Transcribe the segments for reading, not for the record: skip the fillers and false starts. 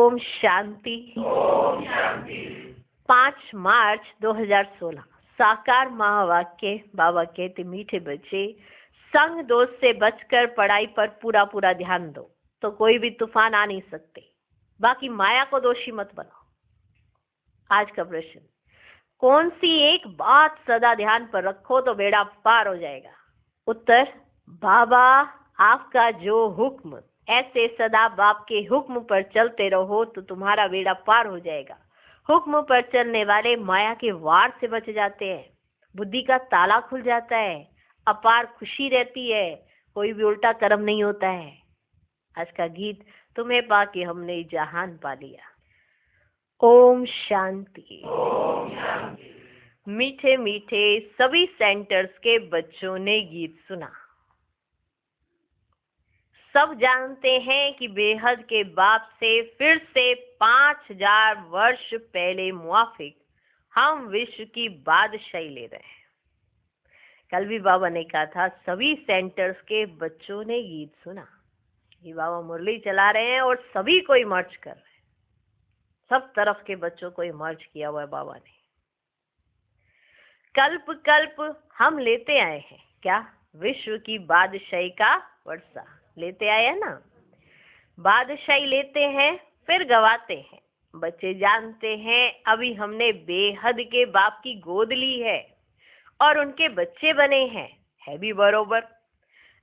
ओम शांति। 5 मार्च 2016 साकार महावाक्य। बाबा कहते मीठे बच्चे, संग दोस्त से बचकर पढ़ाई पर पूरा पूरा ध्यान दो तो कोई भी तूफान आ नहीं सकते। बाकी माया को दोषी मत बनाओ। आज का प्रश्न, कौन सी एक बात सदा ध्यान पर रखो तो बेड़ा पार हो जाएगा? उत्तर, बाबा आपका जो हुक्म, ऐसे सदा बाप के हुक्म पर चलते रहो तो तुम्हारा बेड़ा पार हो जाएगा। हुक्म पर चलने वाले माया के वार से बच जाते हैं, बुद्धि का ताला खुल जाता है, अपार खुशी रहती है, कोई भी उल्टा कर्म नहीं होता है। आज का गीत, तुम्हें पाके हमने जहान पा लिया। ओम शांति। मीठे मीठे सभी सेंटर्स के बच्चों ने गीत सुना। सब जानते हैं कि बेहद के बाप से फिर से 5000 वर्ष पहले मुआफिक हम विश्व की बादशाही ले रहे हैं। कल भी बाबा ने कहा था सभी सेंटर्स के बच्चों ने गीत सुना। ये बाबा मुरली चला रहे हैं और सभी को इमर्ज कर रहे हैं। सब तरफ के बच्चों को इमर्ज किया हुआ है बाबा ने। कल्प कल्प हम लेते आए हैं क्या? विश्व की बादशाही का वर्षा लेते आए हैं ना। बादशाही लेते हैं फिर गवाते हैं। बच्चे जानते हैं अभी हमने बेहद के बाप की गोद ली है और उनके बच्चे बने हैं। है भी बरोबर।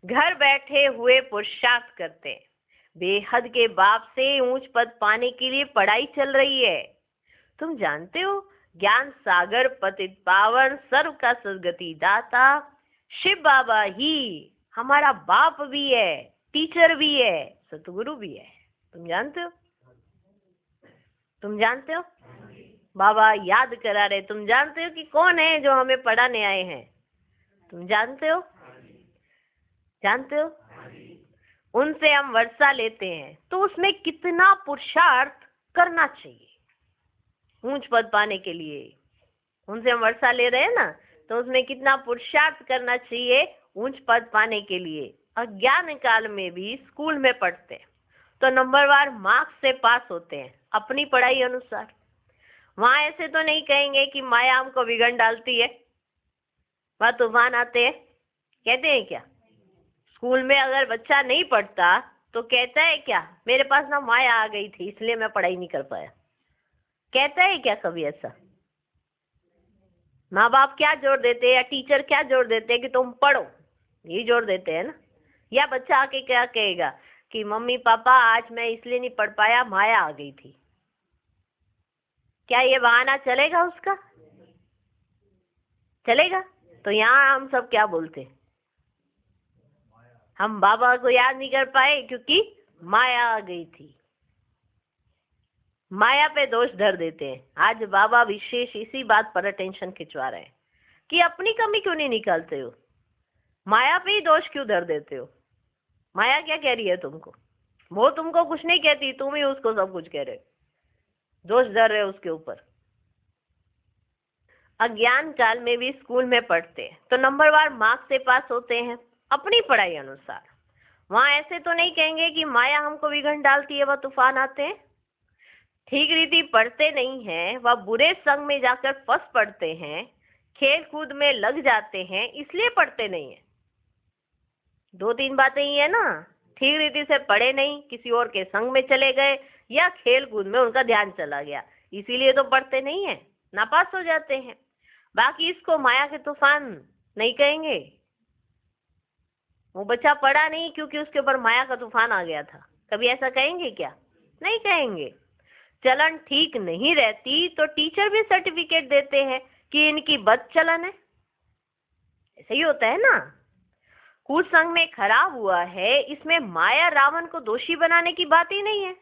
घर बैठे हुए पुरुषार्थ करते हैं। बेहद के बाप से ऊंच पद पाने के लिए पढ़ाई चल रही है। तुम जानते हो ज्ञान सागर पतित पावन सर्व का सदगति दाता शिव बाबा ही हमारा बाप भी है, टीचर भी है, सतगुरु भी है। तुम जानते हो? तुम जानते हो? बाबा याद करा रहे, तुम जानते हो कि कौन है जो हमें पढ़ाने आए हैं? तुम जानते हो? जानते हो? उनसे हम वर्षा लेते हैं तो उसमें कितना पुरुषार्थ करना चाहिए ऊंच पद पाने के लिए। उनसे हम वर्षा ले रहे हैं ना, तो उसमें कितना पुरुषार्थ करना चाहिए ऊंच पद पाने के लिए। अज्ञान काल में भी स्कूल में पढ़ते हैं तो नंबरवार मार्क्स से पास होते हैं अपनी पढ़ाई अनुसार। वहां ऐसे तो नहीं कहेंगे कि माया हमको बिगड़ डालती है, वह तूफान आते हैं, कहते हैं क्या? स्कूल में अगर बच्चा नहीं पढ़ता तो कहता है क्या, मेरे पास ना माया आ गई थी इसलिए मैं पढ़ाई नहीं कर पाया? कहता है क्या कभी ऐसा? माँ बाप क्या जोर देते हैं या टीचर क्या जोर देते हैं कि तुम पढ़ो, ये जोर देते हैं ना। या बच्चा आके क्या कहेगा कि मम्मी पापा आज मैं इसलिए नहीं पढ़ पाया, माया आ गई थी। क्या ये बहाना चलेगा उसका? चलेगा? तो यहाँ हम सब क्या बोलते, हम बाबा को याद नहीं कर पाए क्योंकि माया आ गई थी। माया पे दोष धर देते हैं। आज बाबा विशेष इसी बात पर अटेंशन खिंचवा रहे हैं कि अपनी कमी क्यों नहीं निकालते हो, माया पे ही दोष क्यों धर देते हो? माया क्या कह रही है तुमको? वो तुमको कुछ नहीं कहती, तुम ही उसको सब कुछ कह रहे हो, दोष धर रहे हो उसके ऊपर। अज्ञान काल में भी स्कूल में पढ़ते हैं तो नंबरवार मार्क्स से पास होते हैं अपनी पढ़ाई अनुसार। वहां ऐसे तो नहीं कहेंगे कि माया हमको बिगड़ डालती है, वह तूफान आते हैं। ठीक रीति पढ़ते नहीं है, वह बुरे संग में जाकर फंस पड़ते हैं, खेल कूद में लग जाते हैं इसलिए पढ़ते नहीं है। 2-3 बातें ही है ना। ठीक रीति से पढ़े नहीं, किसी और के संग में चले गए या खेल कूद में उनका ध्यान चला गया, इसीलिए तो पढ़ते नहीं है, नापास हो जाते हैं। बाकी इसको माया के तूफान नहीं कहेंगे। वो बच्चा पढ़ा नहीं क्योंकि उसके ऊपर माया का तूफान आ गया था, कभी ऐसा कहेंगे क्या? नहीं कहेंगे। चलन ठीक नहीं रहती तो टीचर भी सर्टिफिकेट देते हैं कि इनकी बद चलन है। ऐसा ही होता है ना। कुसंग में खराब हुआ है, इसमें माया रावण को दोषी बनाने की बात ही नहीं है।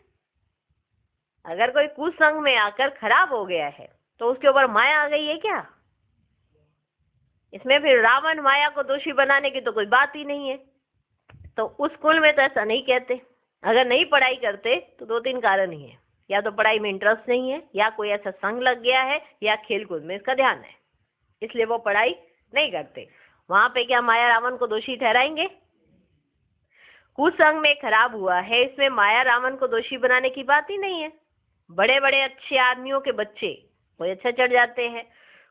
अगर कोई कुसंग में आकर खराब हो गया है तो उसके ऊपर माया आ गई है क्या? इसमें फिर रावण माया को दोषी बनाने की तो कोई बात ही नहीं है। तो उस स्कूल में तो ऐसा नहीं कहते। अगर नहीं पढ़ाई करते तो 2-3 कारण ही है, या तो पढ़ाई में इंटरेस्ट नहीं है, या कोई ऐसा संग लग गया है, या खेल कूद में इसका ध्यान है, इसलिए वो पढ़ाई नहीं करते। वहां पे क्या माया रावण को दोषी ठहराएंगे? कुसंग में खराब हुआ है, इसमें माया रावण को दोषी बनाने की बात ही नहीं है। बड़े बड़े अच्छे आदमियों के बच्चे कोई अच्छा चढ़ जाते हैं,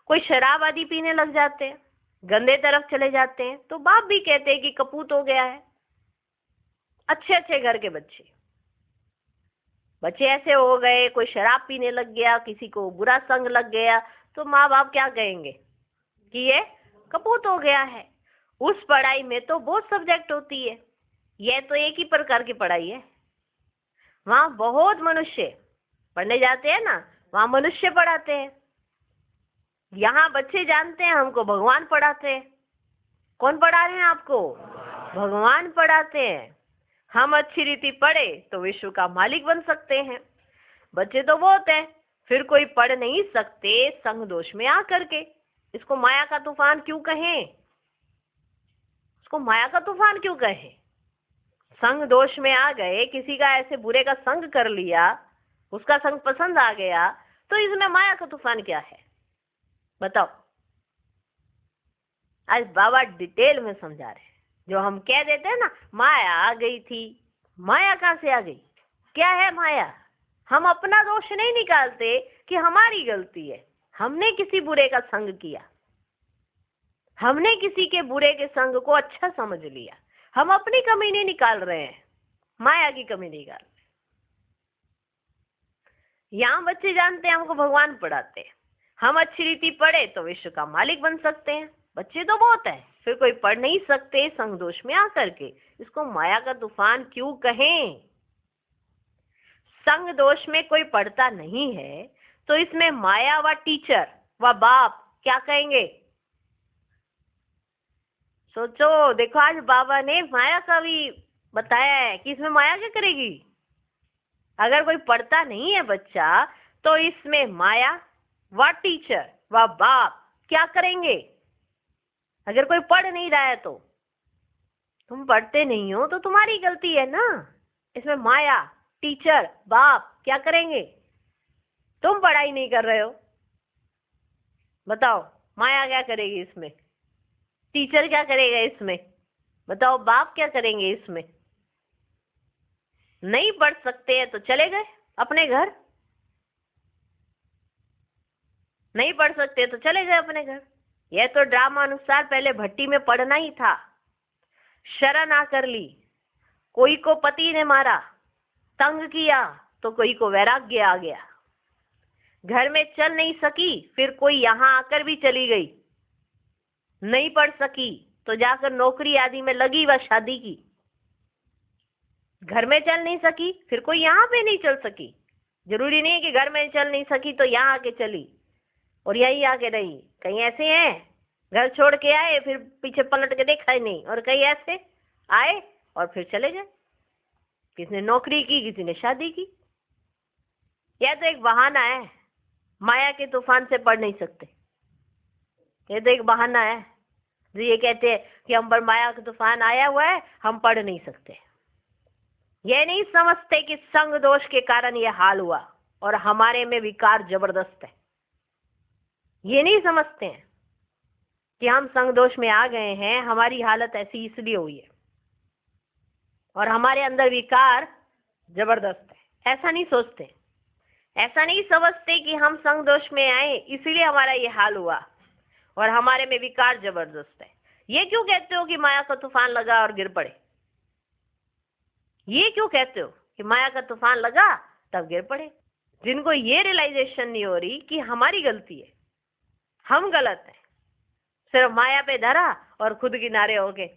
कोई शराब आदि पीने लग जाते हैं, गंदे तरफ चले जाते हैं, तो बाप भी कहते हैं कि कपूत हो गया है। अच्छे अच्छे घर के बच्चे ऐसे हो गए, कोई शराब पीने लग गया, किसी को बुरा संग लग गया, तो माँ बाप क्या कहेंगे कि ये कपूत हो गया है। उस पढ़ाई में तो बहुत सब्जेक्ट होती है, यह तो एक ही प्रकार की पढ़ाई है। वहां बहुत मनुष्य पढ़ने जाते हैं ना, वहां मनुष्य पढ़ाते हैं। यहाँ बच्चे जानते हैं हमको भगवान पढ़ाते हैं। कौन पढ़ा रहे हैं आपको? भगवान पढ़ाते हैं। हम अच्छी रीति पढ़े तो विश्व का मालिक बन सकते हैं। बच्चे तो बहुत हैं, फिर कोई पढ़ नहीं सकते संग दोष में आकर के। इसको माया का तूफान क्यों कहें? इसको माया का तूफान क्यों कहें? संग दोष में आ गए, किसी का ऐसे बुरे का संग कर लिया, उसका संग पसंद आ गया, तो इसमें माया का तूफान क्या है बताओ। आज बाबा डिटेल में समझा रहे हैं। जो हम कह देते हैं ना माया आ गई थी, माया कहाँ से आ गई? क्या है माया? हम अपना दोष नहीं निकालते कि हमारी गलती है, हमने किसी बुरे का संग किया, हमने किसी के बुरे के संग को अच्छा समझ लिया। हम अपनी कमी नहीं निकाल रहे हैं, माया की कमी निकाल रहे हैं। यहाँ बच्चे जानते हैं हमको भगवान पढ़ाते हैं। हम अच्छी रीति पढ़े तो विश्व का मालिक बन सकते हैं। बच्चे तो बहुत है, फिर कोई पढ़ नहीं सकते संग दोष में आकर के। इसको माया का तूफान क्यों कहें? संग दोष में कोई पढ़ता नहीं है तो इसमें माया व टीचर व बाप क्या कहेंगे? सोचो। देखो आज बाबा ने माया का भी बताया है कि इसमें माया क्या करेगी। अगर कोई पढ़ता नहीं है बच्चा तो इसमें माया व टीचर व बाप क्या करेंगे? अगर कोई पढ़ नहीं रहा है तो तुम पढ़ते नहीं हो तो तुम्हारी गलती है ना। इसमें माया टीचर बाप क्या करेंगे? तुम पढ़ाई नहीं कर रहे हो, बताओ माया क्या करेगी इसमें? टीचर क्या करेगा इसमें? बताओ बाप क्या करेंगे इसमें? नहीं पढ़ सकते हैं तो चले गए अपने घर, नहीं पढ़ सकते तो चले गए अपने घर। यह तो ड्रामा अनुसार पहले भट्टी में पढ़ना ही था। शरण आकर ली, कोई को पति ने मारा, तंग किया तो कोई को वैराग्य आ गया। घर में चल नहीं सकी, फिर कोई यहाँ आकर भी चली गई। नहीं पढ़ सकी तो जाकर नौकरी आदि में लगी व शादी की। घर में चल नहीं सकी, फिर कोई यहाँ पे नहीं चल सकी। जरूरी नहीं है कि घर में चल नहीं सकी तो यहाँ आके चली और यही आके रही। कहीं ऐसे हैं घर छोड़ के आए फिर पीछे पलट के देखा ही नहीं, और कई ऐसे आए और फिर चले गए। किसने नौकरी की, किसी ने शादी की। यह तो एक बहाना है, माया के तूफान से पढ़ नहीं सकते। ये तो एक बहाना है जो ये कहते हैं कि हम पर माया का तूफान आया हुआ है, हम पढ़ नहीं सकते। ये नहीं समझते कि संग दोष के कारण ये हाल हुआ और हमारे में विकार जबरदस्त है। ये नहीं समझते हैं कि हम संग दोष में आ गए हैं, हमारी हालत ऐसी इसलिए हुई है और हमारे अंदर विकार जबरदस्त है। ऐसा नहीं सोचते, ऐसा नहीं समझते कि हम संग दोष में आए इसलिए हमारा ये हाल हुआ और हमारे में विकार जबरदस्त है। ये क्यों कहते हो कि माया का तूफान लगा और गिर पड़े? ये क्यों कहते हो कि माया का तूफान लगा तब गिर पड़े? जिनको ये रियलाइजेशन नहीं हो रही कि हमारी गलती है, हम गलत हैं, सिर्फ माया पे धरा और खुद किनारे हो गए।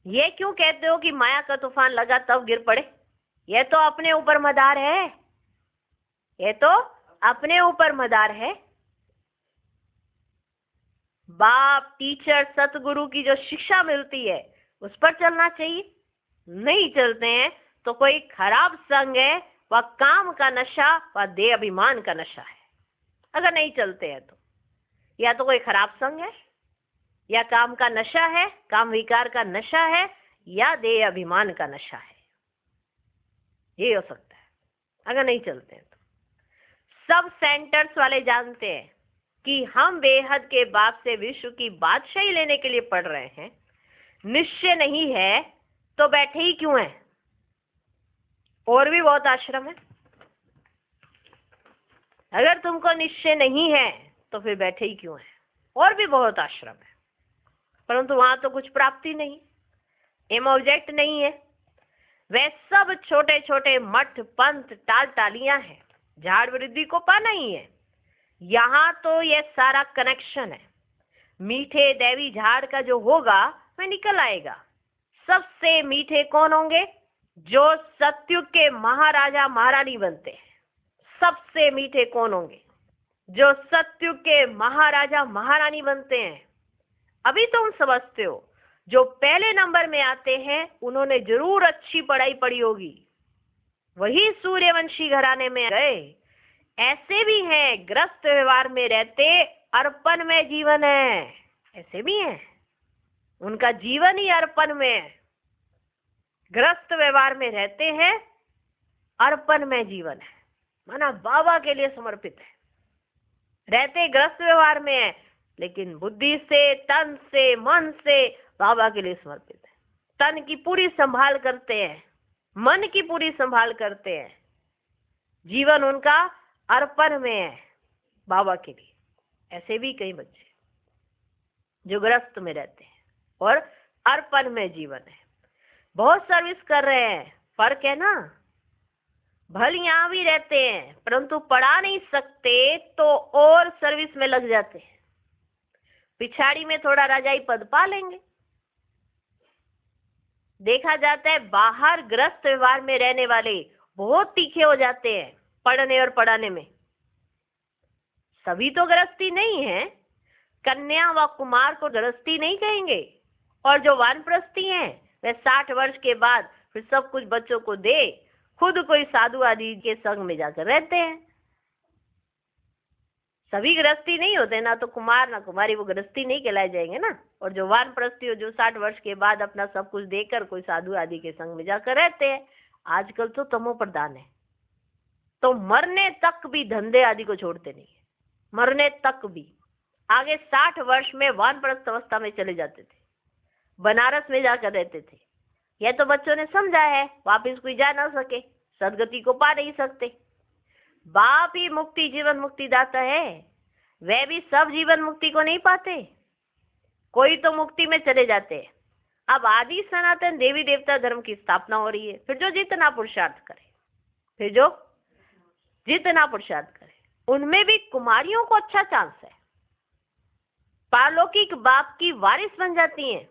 ये क्यों कहते हो कि माया का तूफान लगा तब गिर पड़े? ये तो अपने ऊपर मदार है, ये तो अपने ऊपर मदार है। बाप टीचर सतगुरु की जो शिक्षा मिलती है उस पर चलना चाहिए। नहीं चलते हैं तो कोई खराब संग है, वह काम का नशा व देह अभिमान का नशा है। अगर नहीं चलते हैं तो या तो कोई खराब संग है, या काम का नशा है, काम विकार का नशा है, या देह अभिमान का नशा है। ये हो सकता है अगर नहीं चलते हैं तो। सब सेंटर्स वाले जानते हैं कि हम बेहद के बाप से विश्व की बादशाही लेने के लिए पढ़ रहे हैं। निश्चय नहीं है तो बैठे ही क्यों हैं? और भी बहुत आश्रम है, अगर तुमको निश्चय नहीं है तो फिर बैठे ही क्यों है? और भी बहुत आश्रम है, परंतु वहां तो कुछ प्राप्ति नहीं, एम ऑब्जेक्ट नहीं है। वे सब छोटे छोटे मठ पंथ टाल टालियां हैं, झाड़ वृद्धि को पाना ही है। यहाँ तो ये सारा कनेक्शन है। मीठे देवी झाड़ का जो होगा वह निकल आएगा। सबसे मीठे कौन होंगे? जो सतयुग के महाराजा महारानी बनते हैं। सबसे मीठे कौन होंगे? जो सतयुग के महाराजा महारानी बनते हैं। अभी तुम समझते हो, जो पहले नंबर में आते हैं उन्होंने जरूर अच्छी पढ़ाई पढ़ी होगी, वही सूर्यवंशी घराने में गए। ऐसे भी हैं ग्रस्त व्यवहार में रहते, अर्पण में जीवन है, ऐसे भी हैं, उनका जीवन ही अर्पण में है। ग्रस्त व्यवहार में रहते हैं, अर्पण में जीवन है, माना बाबा के लिए समर्पित है। रहते ग्रस्त व्यवहार में है, लेकिन बुद्धि से, तन से, मन से बाबा के लिए समर्पित है। तन की पूरी संभाल करते हैं, मन की पूरी संभाल करते हैं। जीवन उनका अर्पण में है बाबा के लिए। ऐसे भी कई बच्चे जो ग्रस्त में रहते हैं और अर्पण में जीवन है, बहुत सर्विस कर रहे हैं। फर्क है ना। भले यहाँ भी रहते हैं परंतु पढ़ा नहीं सकते तो और सर्विस में लग जाते हैं। पिछाड़ी में थोड़ा राजाई पद पा लेंगे। देखा जाता है बाहर ग्रस्त व्यवहार में रहने वाले बहुत तीखे हो जाते हैं पढ़ने और पढ़ाने में। सभी तो गृहस्थी नहीं है, कन्या व कुमार को गृहस्थी नहीं कहेंगे। और जो वानप्रस्थी हैं वे 60 वर्ष के बाद फिर सब कुछ बच्चों को दे, खुद कोई साधु आदि के संग में जाकर रहते हैं। सभी गृहस्थी नहीं होते, ना तो कुमार ना कुमारी, वो गृहस्थी नहीं कहलाए जाएंगे ना। और जो वानप्रस्थी हो, जो 60 वर्ष के बाद अपना सब कुछ देकर कोई साधु आदि के संग में जाकर रहते हैं। आजकल तो तमो प्रधान है, तो मरने तक भी धंधे आदि को छोड़ते नहीं है, मरने तक भी। आगे 60 वर्ष में वानप्रस्थ अवस्था में चले जाते थे, बनारस में जाकर रहते थे। यह तो बच्चों ने समझा है, वापिस कोई जा ना सके, सदगति को पा नहीं सकते। बाप ही मुक्ति जीवन मुक्ति दाता है, वह भी सब जीवन मुक्ति को नहीं पाते, कोई तो मुक्ति में चले जाते हैं। अब आदि सनातन देवी देवता धर्म की स्थापना हो रही है। फिर जो जितना पुरुषार्थ करे, फिर जो जितना पुरुषार्थ करे, उनमें भी कुमारियों को अच्छा चांस है। पारलौकिक बाप की वारिस बन जाती हैं।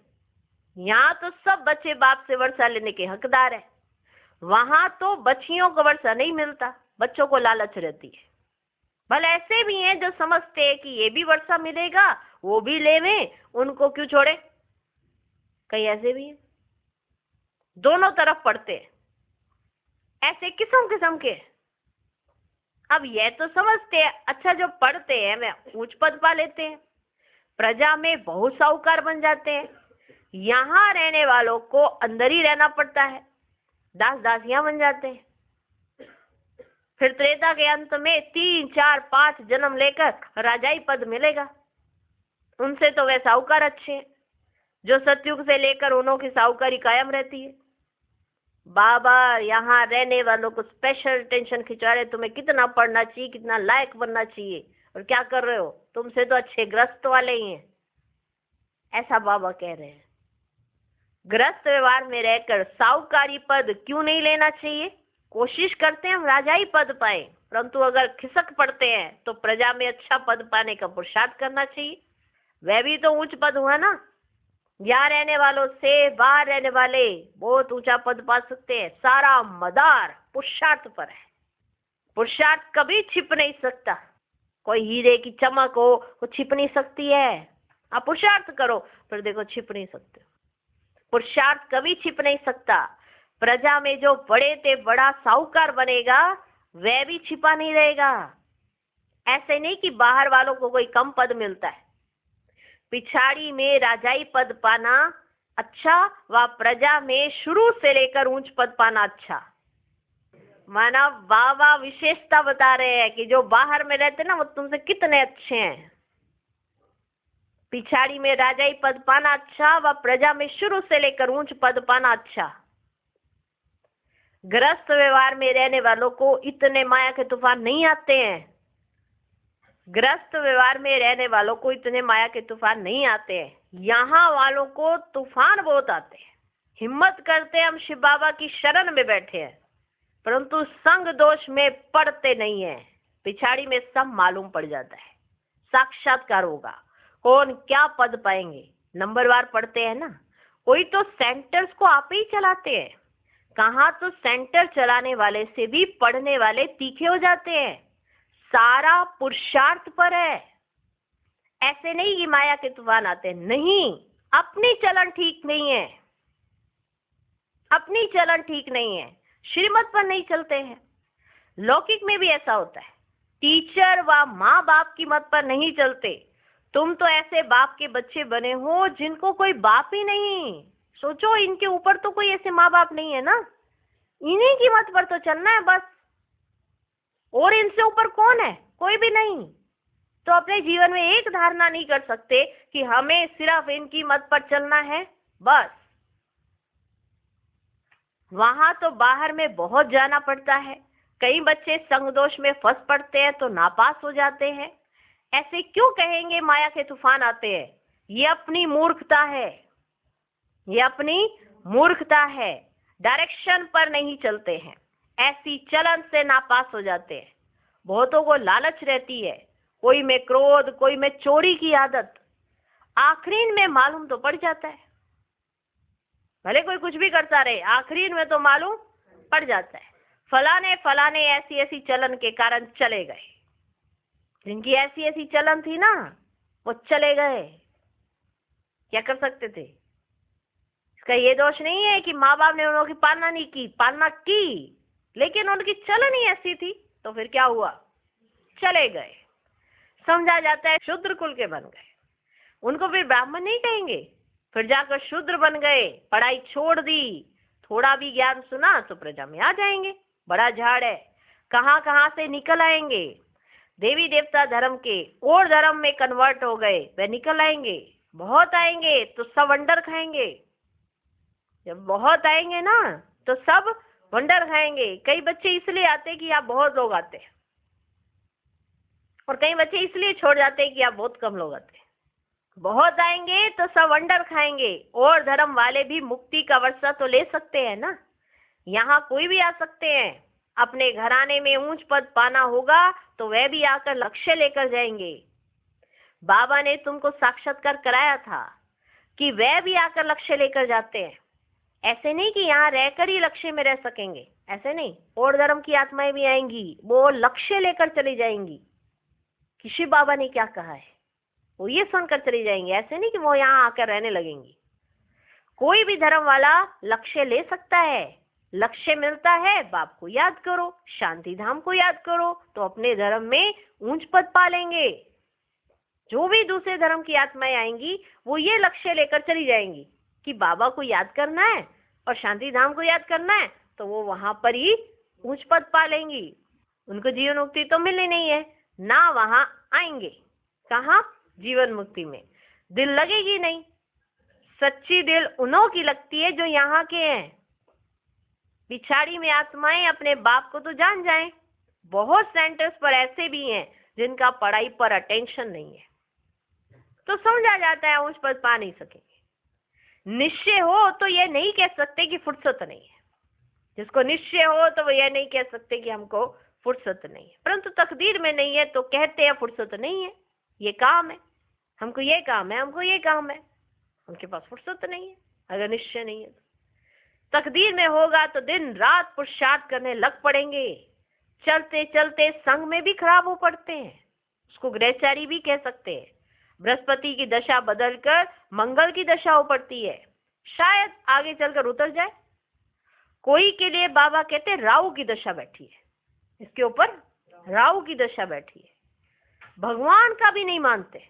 यहाँ तो सब बच्चे बाप से वर्षा लेने के हकदार है, वहां तो बच्चियों को वर्षा नहीं मिलता, बच्चों को लालच रहती है। भले ऐसे भी हैं जो समझते हैं कि ये भी वर्षा मिलेगा, वो भी लेवें, उनको क्यों छोड़े। कई ऐसे भी हैं, दोनों तरफ पढ़ते हैं, ऐसे किस्म किस्म के। अब यह तो समझते हैं अच्छा जो पढ़ते हैं वे उच्च पद पा लेते हैं, प्रजा में बहुत साहूकार बन जाते हैं। यहाँ रहने वालों को अंदर ही रहना पड़ता है, दास दासियां बन जाते हैं। फिर त्रेता के अंत में 3, 4, 5 जन्म लेकर राजाई पद मिलेगा। उनसे तो वे साहूकार अच्छे हैं, जो सतयुग से लेकर उन्हों की साहूकारी कायम रहती है। बाबा यहाँ रहने वालों को स्पेशल टेंशन खिंचा रहे, तुम्हें कितना पढ़ना चाहिए, कितना लायक बनना चाहिए, और क्या कर रहे हो, तुमसे तो अच्छे ग्रस्त वाले ही हैं, ऐसा बाबा कह रहे हैं। ग्रस्त व्यवहार में रहकर साहूकारी पद क्यों नहीं लेना चाहिए? कोशिश करते हैं हम राजाई पद पाए, परंतु अगर खिसक पड़ते हैं तो प्रजा में अच्छा पद पाने का पुरुषार्थ करना चाहिए। वह भी तो उच्च पद हुआ ना। यहाँ रहने वालों से बाहर रहने वाले बहुत ऊंचा पद पा सकते हैं। सारा मदार पुरुषार्थ पर है, पुरुषार्थ कभी छिप नहीं सकता। कोई हीरे की चमक हो वो छिप नहीं सकती है। आप पुरुषार्थ करो, फिर देखो छिप नहीं सकते। पुरुषार्थ कभी छिप नहीं सकता। प्रजा में जो बड़े से बड़ा साहूकार बनेगा वह भी छिपा नहीं रहेगा। ऐसे नहीं कि बाहर वालों को कोई कम पद मिलता है। पिछाड़ी में राजाई पद पाना अच्छा व प्रजा में शुरू से लेकर ऊंच पद पाना अच्छा। माना बाबा विशेषता बता रहे हैं कि जो बाहर में रहते ना वो तुमसे कितने अच्छे हैं। पिछाड़ी में राजाई पद पाना अच्छा व प्रजा में शुरू से लेकर ऊंच पद पाना अच्छा। ग्रस्त व्यवहार में रहने वालों को इतने माया के तूफान नहीं आते हैं। ग्रस्त व्यवहार में रहने वालों को इतने माया के तूफान नहीं आते हैं, यहाँ वालों को तूफान बहुत आते हैं। हिम्मत करते हम शिव बाबा की शरण में बैठे हैं, परंतु संग दोष में पड़ते नहीं है। पिछाड़ी में सब मालूम पड़ जाता है, साक्षात्कार होगा, कौन क्या पद पाएंगे, नंबरवार पढ़ते हैं ना। कोई तो सेंटर्स को आप ही चलाते हैं, कहाँ तो सेंटर चलाने वाले से भी पढ़ने वाले तीखे हो जाते हैं। सारा पुरुषार्थ पर है, ऐसे नहीं कि माया के तूफान आते हैं, नहीं, अपनी चलन ठीक नहीं है, अपनी चलन ठीक नहीं है, श्रीमत पर नहीं चलते हैं। लौकिक में भी ऐसा होता है, टीचर व माँ बाप की मत पर नहीं चलते। तुम तो ऐसे बाप के बच्चे बने हो जिनको कोई बाप ही नहीं। सोचो, इनके ऊपर तो कोई ऐसे माँ बाप नहीं है ना, इन्हीं की मत पर तो चलना है बस, और इनसे ऊपर कौन है, कोई भी नहीं। तो अपने जीवन में एक धारणा नहीं कर सकते कि हमें सिर्फ इनकी मत पर चलना है बस। वहां तो बाहर में बहुत जाना पड़ता है। कई बच्चे संग दोष में फंस पड़ते हैं तो नापास हो जाते हैं। ऐसे क्यों कहेंगे माया के तूफान आते हैं? ये अपनी मूर्खता है, ये अपनी मूर्खता है। डायरेक्शन पर नहीं चलते हैं, ऐसी चलन से नापास हो जाते हैं। बहुतों को लालच रहती है, कोई में क्रोध, कोई में चोरी की आदत, आखिरी में मालूम तो पड़ जाता है। भले कोई कुछ भी करता रहे, आखिरी में तो मालूम पड़ जाता है। फलाने फलाने ऐसी ऐसी चलन के कारण चले गए, जिनकी ऐसी ऐसी चलन थी ना, वो चले गए। क्या कर सकते थे? इसका ये दोष नहीं है कि माँ बाप ने उनकी पालना नहीं की, पालना की, लेकिन उनकी चलन ही ऐसी थी, तो फिर क्या हुआ? चले गए। समझा जाता है शूद्र कुल के बन गए, उनको फिर ब्राह्मण नहीं कहेंगे, फिर जाकर शूद्र बन गए, पढ़ाई छोड़ दी, थोड़ा भी ज्ञान सुना तो प्रजा में आ जाएंगे। बड़ा झाड़ है, कहाँ कहाँ से निकल आएंगे। देवी देवता धर्म के और धर्म में कन्वर्ट हो गए, वे निकल आएंगे, बहुत आएंगे तो सब वंडर खाएंगे। जब बहुत आएंगे ना तो सब वंडर खाएंगे। कई बच्चे इसलिए आते कि आप बहुत लोग आते हैं, और कई बच्चे इसलिए छोड़ जाते हैं कि आप बहुत कम लोग आते हैं। बहुत आएंगे तो सब वंडर खाएंगे, और धर्म वाले भी मुक्ति का वर्षा तो ले सकते हैं ना। यहाँ कोई भी आ सकते हैं। अपने घराने में ऊंच पद पाना होगा तो वह भी आकर लक्ष्य लेकर जाएंगे। बाबा ने तुमको साक्षात्कार कराया था कि वह भी आकर लक्ष्य लेकर जाते हैं। ऐसे नहीं कि यहाँ रहकर ही लक्ष्य में रह सकेंगे, ऐसे नहीं। और धर्म की आत्माएं भी आएंगी, वो लक्ष्य लेकर चली जाएंगी कि शिव बाबा ने क्या कहा है, वो ये सुनकर चली जाएंगी। ऐसे नहीं कि वो यहाँ आकर रहने लगेंगी। कोई भी धर्म वाला लक्ष्य ले सकता है। लक्ष्य मिलता है, बाप को याद करो, शांति धाम को याद करो, तो अपने धर्म में ऊंच पद पा लेंगे। जो भी दूसरे धर्म की आत्माएं आएंगी वो ये लक्ष्य लेकर चली जाएंगी कि बाबा को याद करना है और शांति धाम को याद करना है, तो वो वहां पर ही ऊंच पद पा लेंगी। उनको जीवन मुक्ति तो मिलनी नहीं है ना, वहां आएंगे कहाँ? जीवन मुक्ति में दिल लगेगी नहीं। सच्ची दिल उन्हों की लगती है जो यहाँ के हैं। पिछाड़ी में आत्माएं अपने बाप को तो जान जाएं। बहुत सेंटर्स पर ऐसे भी हैं जिनका पढ़ाई पर अटेंशन नहीं है, तो समझा जाता है ऊंच पद पा नहीं सकेंगे। निश्चय हो तो ये नहीं कह सकते कि फुर्सत नहीं है। जिसको निश्चय हो तो वो ये नहीं कह सकते कि हमको फुर्सत नहीं है, परंतु तकदीर में नहीं है तो कहते हैं फुर्सत नहीं है, ये काम है, हमको ये काम है, हमको ये काम है। उनके पास फुर्सत नहीं है अगर निश्चय नहीं है तो। तकदीर में होगा तो दिन रात पुरुषार्थ करने लग पड़ेंगे। चलते चलते संग में भी खराब हो पड़ते हैं, उसको ग्रहचारी भी कह सकते हैं। बृहस्पति की दशा बदलकर मंगल की दशा हो पड़ती है, शायद आगे चलकर उतर जाए। कोई के लिए बाबा कहते राहु की दशा बैठी है, इसके ऊपर राहु की दशा बैठी है। भगवान का भी नहीं मानते।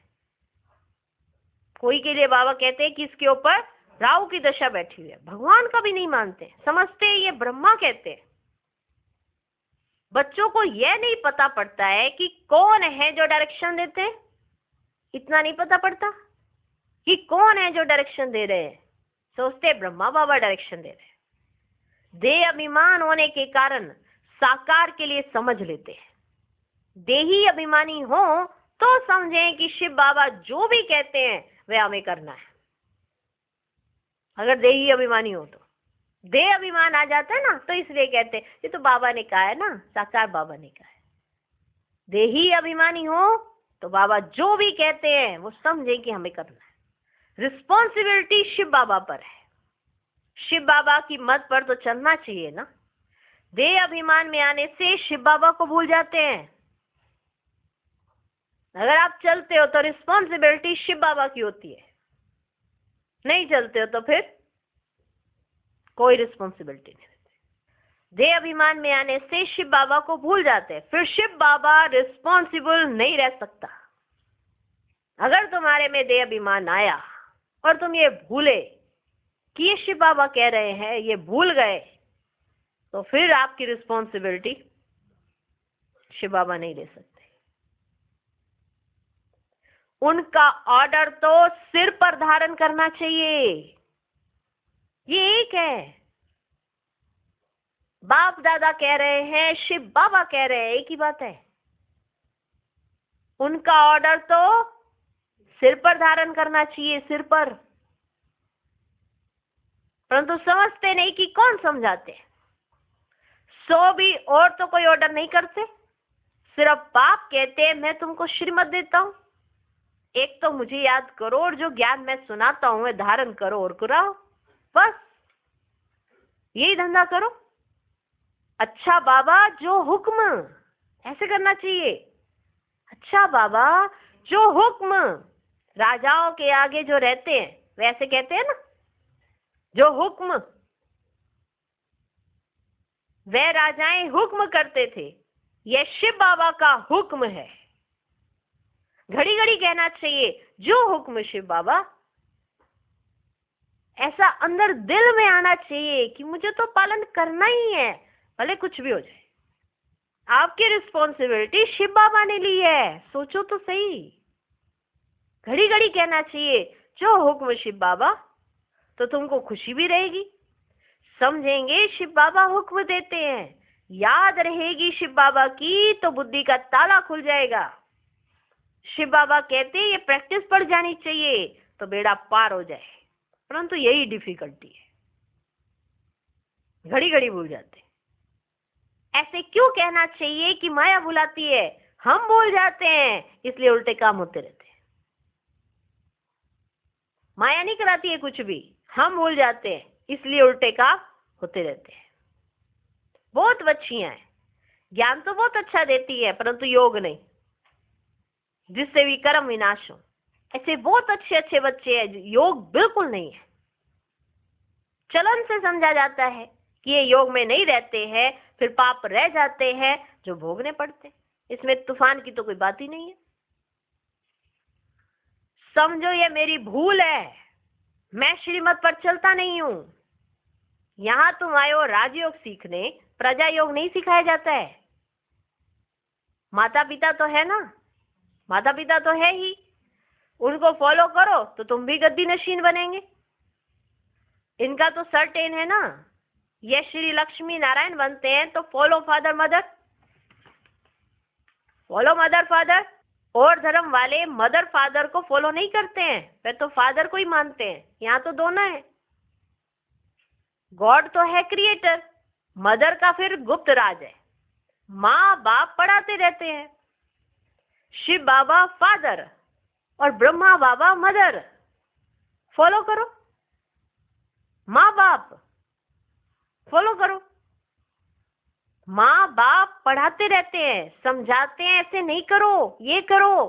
कोई के लिए बाबा कहते हैं कि इसके ऊपर राहु की दशा बैठी हुई है, भगवान का भी नहीं मानते, समझते ये ब्रह्मा कहते हैं। बच्चों को यह नहीं पता पड़ता है कि कौन है जो डायरेक्शन देते हैं। इतना नहीं पता पड़ता कि कौन है जो डायरेक्शन दे रहे हैं। सोचते ब्रह्मा बाबा डायरेक्शन दे रहे हैं। देह अभिमान होने के कारण साकार के लिए समझ लेते हैं। देही अभिमानी हो तो समझें कि शिव बाबा जो भी कहते हैं वह हमें करना है। अगर देही अभिमानी हो तो, देह अभिमान आ जाता है ना, तो इसलिए कहते हैं ये तो बाबा ने कहा है ना, साकार बाबा ने कहा है। देही अभिमानी हो तो बाबा जो भी कहते हैं वो समझे कि हमें करना है। रिस्पॉन्सिबिलिटी शिव बाबा पर है, शिव बाबा की मत पर तो चलना चाहिए ना। देह अभिमान में आने से शिव बाबा को भूल जाते हैं। अगर आप चलते हो तो रिस्पॉन्सिबिलिटी शिव बाबा की होती है, नहीं चलते हो तो फिर कोई रिस्पॉन्सिबिलिटी नहीं रहती। देह अभिमान में आने से शिव बाबा को भूल जाते हैं, फिर शिव बाबा रिस्पॉन्सिबल नहीं रह सकता। अगर तुम्हारे में देह अभिमान आया और तुम ये भूले कि ये शिव बाबा कह रहे हैं, ये भूल गए, तो फिर आपकी रिस्पॉन्सिबिलिटी शिव बाबा नहीं ले सकते। उनका ऑर्डर तो सिर पर धारण करना चाहिए, ये एक है। बाप दादा कह रहे हैं, शिव बाबा कह रहे हैं, एक ही बात है। उनका ऑर्डर तो सिर पर धारण करना चाहिए, सिर पर। परंतु समझते नहीं कि कौन समझाते। सो भी और तो कोई ऑर्डर नहीं करते, सिर्फ बाप कहते हैं मैं तुमको श्रीमत देता हूं, एक तो मुझे याद करो और जो ज्ञान मैं सुनाता हूं वह धारण करो और कराओ, बस यही धंधा करो। अच्छा बाबा जो हुक्म, ऐसे करना चाहिए। अच्छा बाबा जो हुक्म, राजाओं के आगे जो रहते हैं वैसे कहते हैं ना, जो हुक्म, वे राजाएं हुक्म करते थे, यह शिव बाबा का हुक्म है। घड़ी घड़ी कहना चाहिए जो हुक्म शिव बाबा, ऐसा अंदर दिल में आना चाहिए कि मुझे तो पालन करना ही है, भले कुछ भी हो जाए। आपकी रिस्पॉन्सिबिलिटी शिव बाबा ने ली है, सोचो तो सही। घड़ी घड़ी कहना चाहिए जो हुक्म शिव बाबा, तो तुमको खुशी भी रहेगी। समझेंगे शिव बाबा हुक्म देते हैं, याद रहेगी शिव बाबा की, तो बुद्धि का ताला खुल जाएगा। शिव बाबा कहते हैं ये प्रैक्टिस पड़ जानी चाहिए तो बेड़ा पार हो जाए, परंतु यही डिफिकल्टी है, घड़ी घड़ी भूल जाते। ऐसे क्यों कहना चाहिए कि माया बुलाती है, हम भूल जाते हैं इसलिए उल्टे काम होते रहते हैं। माया नहीं कराती है कुछ भी, हम भूल जाते हैं इसलिए उल्टे काम होते रहते हैं। बहुत बच्चियां हैं, ज्ञान तो बहुत अच्छा देती है परंतु योग नहीं, जिससे भी कर्म विनाश हो। ऐसे बहुत अच्छे अच्छे बच्चे हैं, योग बिल्कुल नहीं है। चलन से समझा जाता है कि ये योग में नहीं रहते हैं, फिर पाप रह जाते हैं जो भोगने पड़ते। इसमें तूफान की तो कोई बात ही नहीं है। समझो ये मेरी भूल है, मैं श्रीमत पर चलता नहीं हूं। यहां तुम आए हो राजयोग सीखने, प्रजा योग नहीं सिखाया जाता है। माता पिता तो है ना, माता पिता तो है ही, उनको फॉलो करो तो तुम भी गद्दी नशीन बनेंगे। इनका तो सर्टेन है ना, ये श्री लक्ष्मी नारायण बनते हैं तो follow father mother, follow mother father. और धर्म वाले मदर फादर को फॉलो नहीं करते हैं, वे तो फादर को ही मानते हैं। यहाँ तो दोनों है, गॉड तो है क्रिएटर, मदर का फिर गुप्त राज है। माँ बाप पढ़ाते रहते हैं, शिव बाबा फादर और ब्रह्मा बाबा मदर। फॉलो करो, माँ बाप फॉलो करो। माँ बाप पढ़ाते रहते हैं, समझाते हैं ऐसे नहीं करो, ये करो।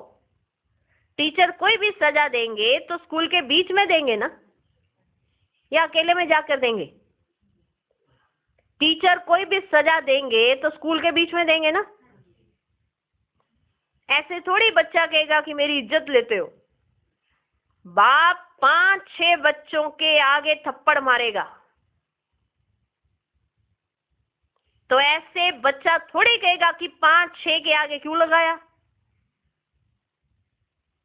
टीचर कोई भी सजा देंगे तो स्कूल के बीच में देंगे ना, या अकेले में जाकर देंगे? टीचर कोई भी सजा देंगे तो स्कूल के बीच में देंगे ना। ऐसे थोड़ी बच्चा कहेगा कि मेरी इज्जत लेते हो। बाप 5-6 बच्चों के आगे थप्पड़ मारेगा, तो ऐसे बच्चा थोड़ी कहेगा कि 5-6 के आगे क्यों लगाया।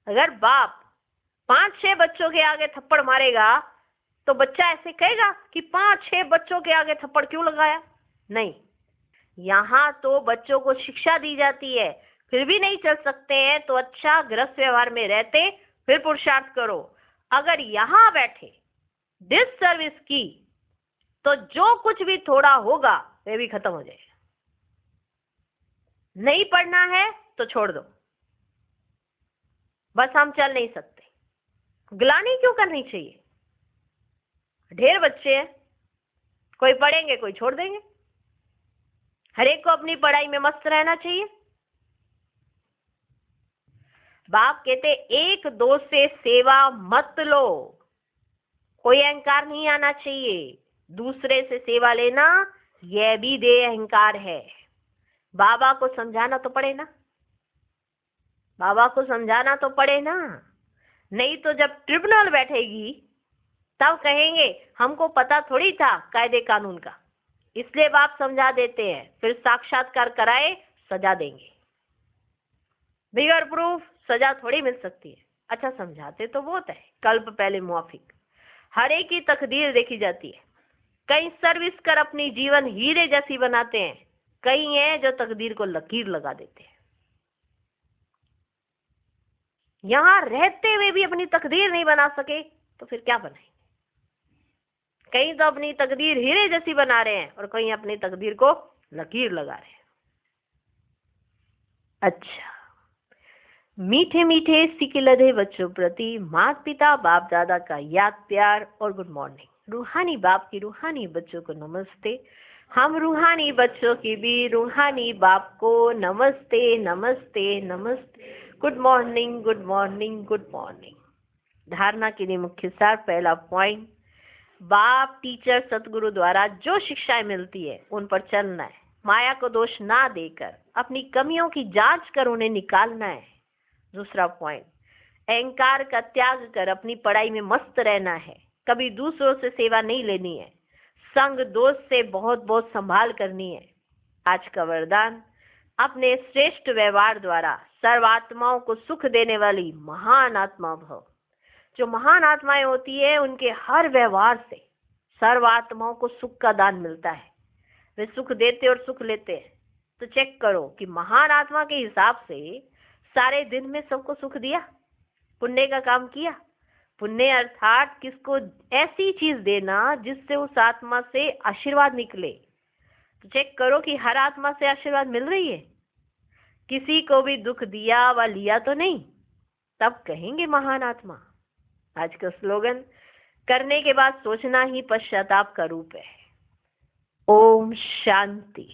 अगर बाप 5-6 बच्चों के आगे थप्पड़ मारेगा तो बच्चा ऐसे कहेगा कि 5-6 बच्चों के आगे थप्पड़ क्यों लगाया? नहीं, यहाँ तो बच्चों को शिक्षा दी जाती है, फिर भी नहीं चल सकते हैं तो अच्छा गृहस्थ व्यवहार में रहते फिर पुरुषार्थ करो। अगर यहाँ बैठे डिससर्विस की तो जो कुछ भी थोड़ा होगा वह भी खत्म हो जाएगा। नहीं पढ़ना है तो छोड़ दो, बस हम चल नहीं सकते। गिलानी क्यों करनी चाहिए? ढेर बच्चे हैं, कोई पढ़ेंगे कोई छोड़ देंगे। हर एक को अपनी पढ़ाई में मस्त रहना चाहिए। बाप कहते एक दो से सेवा मत लो, कोई अहंकार नहीं आना चाहिए। दूसरे से सेवा लेना यह भी देह अहंकार है। बाबा को समझाना तो पड़े ना, बाबा को समझाना तो पड़े ना। नहीं तो जब ट्रिब्यूनल बैठेगी तब कहेंगे हमको पता थोड़ी था कायदे कानून का, इसलिए बाप समझा देते हैं। फिर साक्षात्कार कराए सजा देंगे, बिगर प्रूफ सजा थोड़ी मिल सकती है। अच्छा समझाते तो बहुत है, कल्प पहले मुआफिक। हर एक की तकदीर देखी जाती है। कई सर्विस कर अपनी जीवन हीरे जैसी बनाते हैं, कई हैं जो तकदीर को लकीर लगा देते हैं। यहां रहते हुए भी अपनी तकदीर नहीं बना सके तो फिर क्या बनाएंगे? कहीं तो अपनी तकदीर हीरे जैसी बना रहे हैं और कहीं अपनी तकदीर को लकीर लगा रहे हैं। अच्छा, मीठे मीठे सिकिलधे बच्चों प्रति माता पिता बाप दादा का याद प्यार और गुड मॉर्निंग। रूहानी बाप की रूहानी बच्चों को नमस्ते। हम रूहानी बच्चों की भी रूहानी बाप को नमस्ते नमस्ते नमस्ते। Good morning good morning good morning. धारणा के लिए मुख्य सार। पहला पॉइंट, बाप टीचर सतगुरु द्वारा जो शिक्षाएं मिलती है उन पर चलना है। माया को दोष ना देकर अपनी कमियों की जांच कर उन्हें निकालना है। दूसरा पॉइंट, अहंकार का त्याग कर अपनी पढ़ाई में मस्त रहना है। कभी दूसरों से सेवा नहीं लेनी है। संग दोस्त से बहुत बहुत संभाल करनी है। आज का वरदान, अपने श्रेष्ठ व्यवहार द्वारा सर्वात्माओं को सुख देने वाली महान आत्मा भव। जो महान आत्माएं होती है उनके हर व्यवहार से सर्वात्माओं को सुख का दान मिलता है। वे सुख देते और सुख लेते हैं। तो चेक करो कि महान आत्मा के हिसाब से सारे दिन में सबको सुख दिया, पुण्य का काम किया। पुण्य अर्थात किसको ऐसी चीज देना जिससे उस आत्मा से आशीर्वाद निकले। तो चेक करो कि हर आत्मा से आशीर्वाद मिल रही है। किसी को भी दुख दिया व लिया तो नहीं, तब कहेंगे महान आत्मा। आज का स्लोगन, करने के बाद सोचना ही पश्चाताप का रूप है। ओम शांति।